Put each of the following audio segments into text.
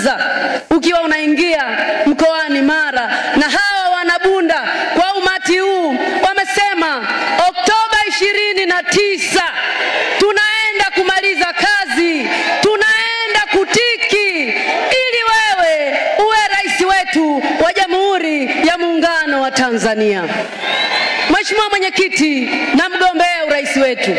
Mwanza, ukiwa unaingia mkoani Mara. Na hawa wanabunda kwa umati huu wamesema Oktoba 29 tunaenda kumaliza kazi, tunaenda kutiki ili wewe uwe rais wetu wa Jamhuri ya Muungano wa Tanzania. Mheshimiwa Mwenyekiti na mgombea urais wetu,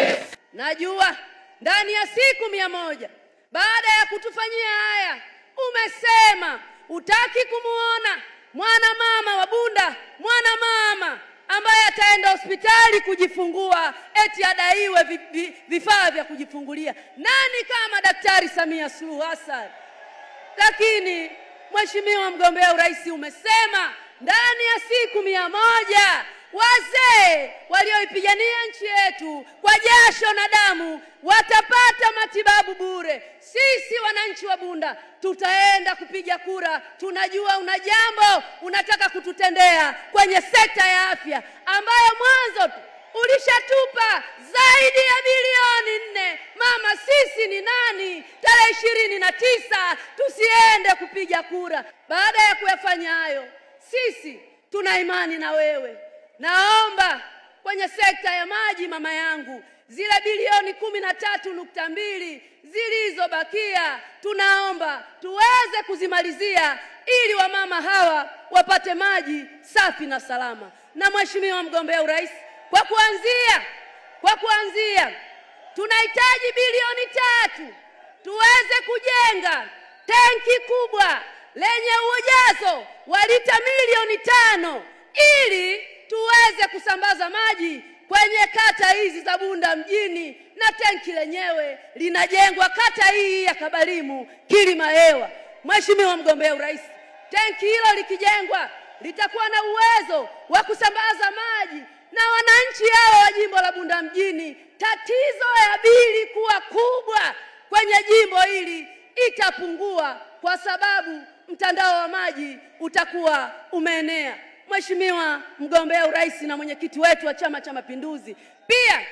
najua ndani ya siku 100 baada ya kutufanyia haya umesema utaki kumuona mwana mama wa Bunda, mwana mama ambaye ataenda hospitali kujifungua eti adaiwe vifaa vya kujifungulia. Nani kama Daktari Samia Suluhu Hassan? Lakini Mheshimiwa mgombea urais umesema ndani ya siku 100 wazee walioipigania nchi yetu kwa jasho na damu watapata matibabu bure. Sisi wananchi wa Bunda tutaenda kupiga kura. Tunajua una jambo unataka kututendea kwenye sekta ya afya ambayo mwanzo ulishatupa zaidi ya bilioni 4. Mama, sisi ni nani tarehe 29 tusiende kupiga kura? Baada ya kuyafanya hayo, sisi tuna imani na wewe. Naomba kwenye sekta ya maji, mama yangu, zile bilioni 13.2 zilizobakia tunaomba tuweze kuzimalizia ili wamama hawa wapate maji safi na salama. Na Mheshimiwa mgombea urais, kwa kuanzia tunahitaji bilioni 3 tuweze kujenga tenki kubwa lenye ujazo wa lita milioni 5 ili tuweze kusambaza maji kwenye kata hizi za Bunda mjini, na tenki lenyewe linajengwa kata hii ya Kabalimu, Kilimahewa. Mheshimiwa mgombea urais, tenki hilo likijengwa litakuwa na uwezo wa kusambaza maji, na wananchi hao wa jimbo la Bunda mjini, tatizo ya bili kuwa kubwa kwenye jimbo hili itapungua kwa sababu mtandao wa maji utakuwa umeenea. Mheshimiwa mgombea urais na mwenyekiti wetu wa Chama cha Mapinduzi, pia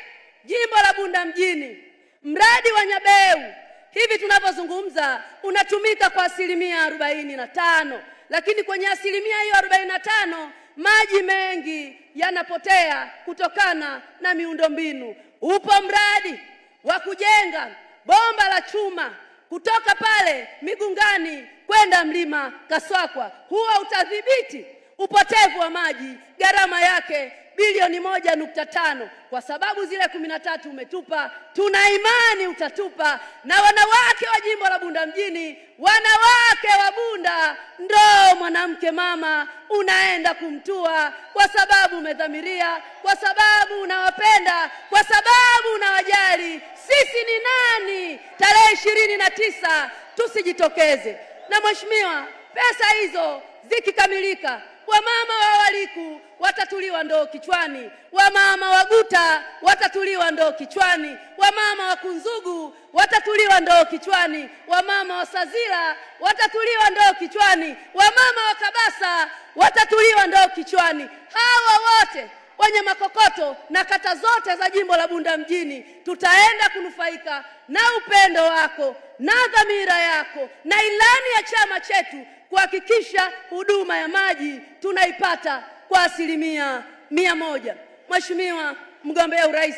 jimbo la Bunda mjini, mradi wa Nyabeu hivi tunavyozungumza unatumika kwa 45%, lakini kwenye 45% maji mengi yanapotea kutokana na miundombinu. Upo mradi wa kujenga bomba la chuma kutoka pale Migungani kwenda Mlima Kaswakwa. Huo utadhibiti upotevu wa maji, gharama yake bilioni 1.5. Kwa sababu zile 13 umetupa, tuna imani utatupa. Na wanawake wa jimbo la Bunda mjini, wanawake wa Bunda ndo mwanamke mama unaenda kumtua, kwa sababu umedhamiria, kwa sababu unawapenda, kwa sababu unawajali. Sisi ni nani tarehe 29 tusijitokeze? Na Mheshimiwa, pesa hizo zikikamilika, wamama wa Waliku watatuliwa ndoo kichwani, wamama wa Guta watatuliwa ndoo kichwani, wamama wa Kunzugu watatuliwa ndoo kichwani, wamama wa Sazira watatuliwa ndoo kichwani, wamama wa Kabasa watatuliwa ndoo kichwani. Hawa wote wenye makokoto na kata zote za jimbo la Bunda mjini tutaenda kunufaika na upendo wako na dhamira yako na ilani ya chama chetu kuhakikisha huduma ya maji tunaipata kwa 100%. Mheshimiwa mgombea urais,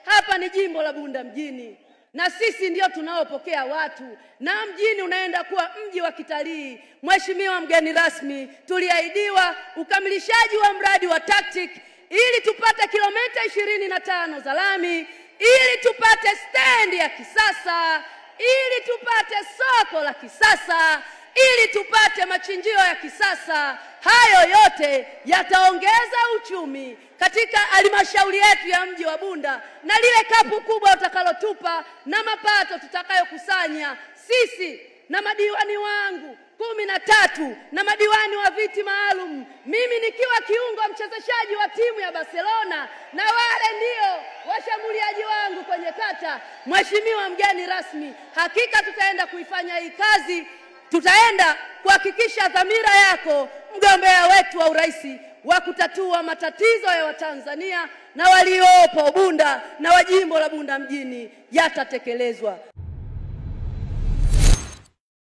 hapa ni jimbo la Bunda mjini na sisi ndio tunaopokea watu, na mjini unaenda kuwa mji wa kitalii. Mheshimiwa mgeni rasmi, tuliahidiwa ukamilishaji wa mradi wa TACTIC ili tupate kilomita 25 za lami, ili tupate stendi ya kisasa, ili tupate soko la kisasa, ili tupate machinjio ya kisasa. Hayo yote yataongeza uchumi katika halmashauri yetu ya mji wa Bunda, na lile kapu kubwa utakalotupa na mapato tutakayokusanya sisi na madiwani wangu 13 na madiwani wa viti maalum, mimi nikiwa kiungo mchezeshaji wa timu ya Barcelona, na wale ndio washambuliaji wangu kwenye kata. Mheshimiwa mgeni rasmi, hakika tutaenda kuifanya hii kazi. Tutaenda kuhakikisha dhamira yako mgombea wetu wa urais wa kutatua matatizo ya Watanzania na waliopo Bunda na wa jimbo la Bunda mjini yatatekelezwa.